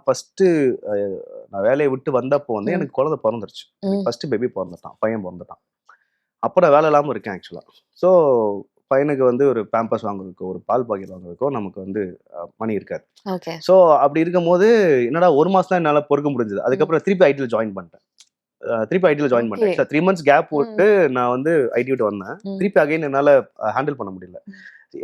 First நான் வேலையை விட்டு வந்தப்போ வந்து ம். எனக்கு குழந்தை பொறந்துருச்சு. ம். ஃபர்ஸ்ட் பேபி பொறந்துட்டான். பையன் பொறந்துட்டான். அப்ப நான் வேலை இல்லாம இருக்கேன் ஆக்சுவலா. ஸோ பையனுக்கு வந்து ஒரு பேம்பர்ஸ் வாங்குறதுக்கோ, ஒரு பால் பாக்கெட் வாங்குறதுக்கோ நமக்கு வந்து மணி இருக்காது. ஓகே. ஸோ அப்படி இருக்கும்போது என்னடா 1 மாசம் தான் என்னால பொறுக்க முடிஞ்சது. அதுக்கப்புறம் திருப்பி ஐடில ஜாயின் பண்ணிட்டேன். திருப்பி ஐடில ஜாயின் ஓகே. பண்ணிட்டேன். ஆக்சுவலா 3 மந்த்ஸ் கேப் ம். விட்டு நான் வந்து ஐடி விட்டு வந்தேன். ம். திருப்பி அகைன் என்னால ஹேண்டில் பண்ண முடியல.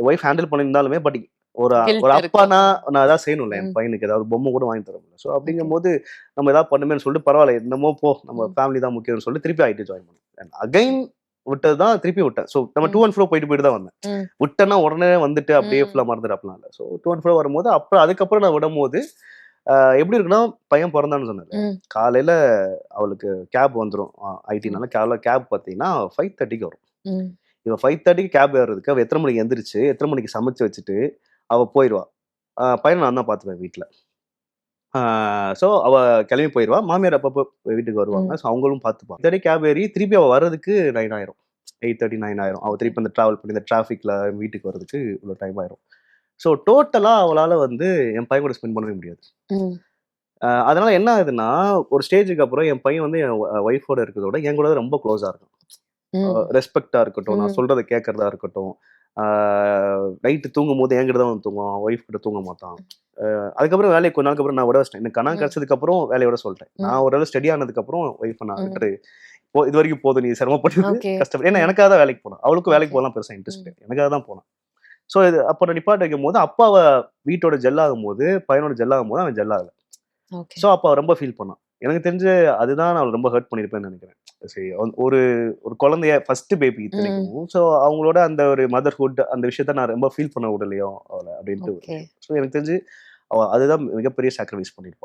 ஒய்ஃப் ஹேண்டில் பண்ணியிருந்தாலுமே பட் ஒரு ஒரு கில்ட் இருக்கும். அப்பானா நான் ஏதாவது செய்யணும்ல என் ம். பையனுக்கு ஏதாவது பொம்மை கூட வாங்கி தர முடியல. So okay. அப்படிங்கும்போது நம்ம ஏதாவது பண்ணுமேன்னு சொல்லிட்டு பரவாயில்ல என்னமோ போ நம்ம ம். ஃபேமிலி தான் முக்கியம்னு சொல்லிட்டு திருப்பி ஐடி ஜாயின் பண்ணேன். அகைன் விட்டது தான் திருப்பி விட்டேன். ஸோ நம்ம டூ ம். அண்ட் ஃப்ரோ போயிட்டு தான் வந்தேன். ம். விட்டேன்னா உடனே வந்துட்டு அப்படியே ம். ஃபுல்லாக மறந்துட்டு அப்படிலாம் இல்லை. ஸோ டூ அண்ட் ஃப்ரோ வரும்போது அப்புறம் அதுக்கப்புறம் நான் விடும்போது எப்படி இருக்குன்னா பையன் பிறந்தான்னு சொன்னேன். ம். காலையில அவளுக்கு கேப் வந்துடும் ம். ஐடினால காலைல கேப் பார்த்தீங்கன்னா 5:30க்கு வரும். ம். இவ 5:30க்கு கேப் ஏறுறதுக்கு அவ எத்தனை மணிக்கு எந்திரிச்சு எத்தனை மணிக்கு சமைச்சு வச்சுட்டு அவ போயிடுவா. பையனை நான் தான் பார்த்துப்பேன் வீட்ல. ஸோ அவ கிளம்பி போயிருவா. மாமியார் அப்பப்போ வீட்டுக்கு வருவாங்க. ம். ஸோ அவங்களும் பார்த்துப்பாங்க. 8:30 கேப் ஏறி திருப்பி அவ வர்றதுக்கு 9 ஆயிரும். 8:30, 9 ஆயிரும். அவ திருப்பி அந்த டிராவல் பண்ணி இந்த டிராஃபிக்ல வீட்டுக்கு வர்றதுக்கு இவ்வளோ டைம் ஆயிரும். ஸோ டோட்டலா அவளால வந்து என் பையன் கூட ஸ்பெண்ட் பண்ணவே முடியாது. ம். அதனால என்ன ஆகுதுன்னா, ஒரு ஸ்டேஜுக்கு அப்புறம் என் பையன் வந்து என் ஒய்ஃபோட இருக்கிறத விட என் கூட தான் ரொம்ப க்ளோஸா இருக்கான். ம். ரெஸ்பெக்ட்டா இருக்கட்டும், நான் ம். சொல்றத கேட்கறதா இருக்கட்டும். நைட்டு தூங்கும்போது என்கிட்ட தான் வந்து தூங்குவான். ஒய்ஃப் கிட்ட தூங்க மாட்டான். அதுக்கப்புறம் வேலைய கொஞ்ச நாளுக்கு அப்புறம் நான் விட வச்சுட்டேன். எனக்கு கணவன் ம். கிடைச்சதுக்கப்புறம் வேலைய விட சொல்லிட்டேன். ம். நான் ஓரளவு ஸ்டடி ஆனதுக்கப்புறம் ஒய்ஃப நான் ம். விட்டுரு. இதுவரைக்கும் போதும் நீ சிரமப்பட்டது, ஓகே. கஷ்டப்பட்டு ஏன்னா ம். எனக்காக தான் வேலைக்கு போனேன். அவளுக்கும் வேலைக்கு ஓகே. போகலாம் பெருசா இன்ட்ரெஸ்ட் ம். கிடையாது. எனக்காக தான் போனேன். ஸோ இது அப்ப நான் நிப்பாட்ட வைக்கும்போது, அப்ப அவ வீட்டோட ஜெல் ஆகும்போது, பையனோட ஜெல் ஆகும்போது அவன் ஜெல் ஆகல. ஓகே. ஸோ அப்ப அவ ரொம்ப ஃபீல் பண்ணான். எனக்கு தெரிஞ்சு அதுதான் நான் அவள ரொம்ப ஹர்ட் பண்ணியிருப்பேன்னு நெனைக்கிறேன். சரி ஒரு ஒரு குழந்தைய ஃபர்ஸ்ட் பேபி ம். இத்தனைக்கும். ஸோ அவங்களோட அந்த ஒரு மதர்ஹுட் அந்த விஷயத்த நான் ரொம்ப ஃபீல் பண்ண விடலையோ அவள அப்படின்ட்டு ஒரு ஓகே. விஷயம். ஸோ எனக்கு தெரிஞ்சு அவ அதுதான் மிகப்பெரிய சாக்ரிஃபைஸ் பண்ணியிருப்பா.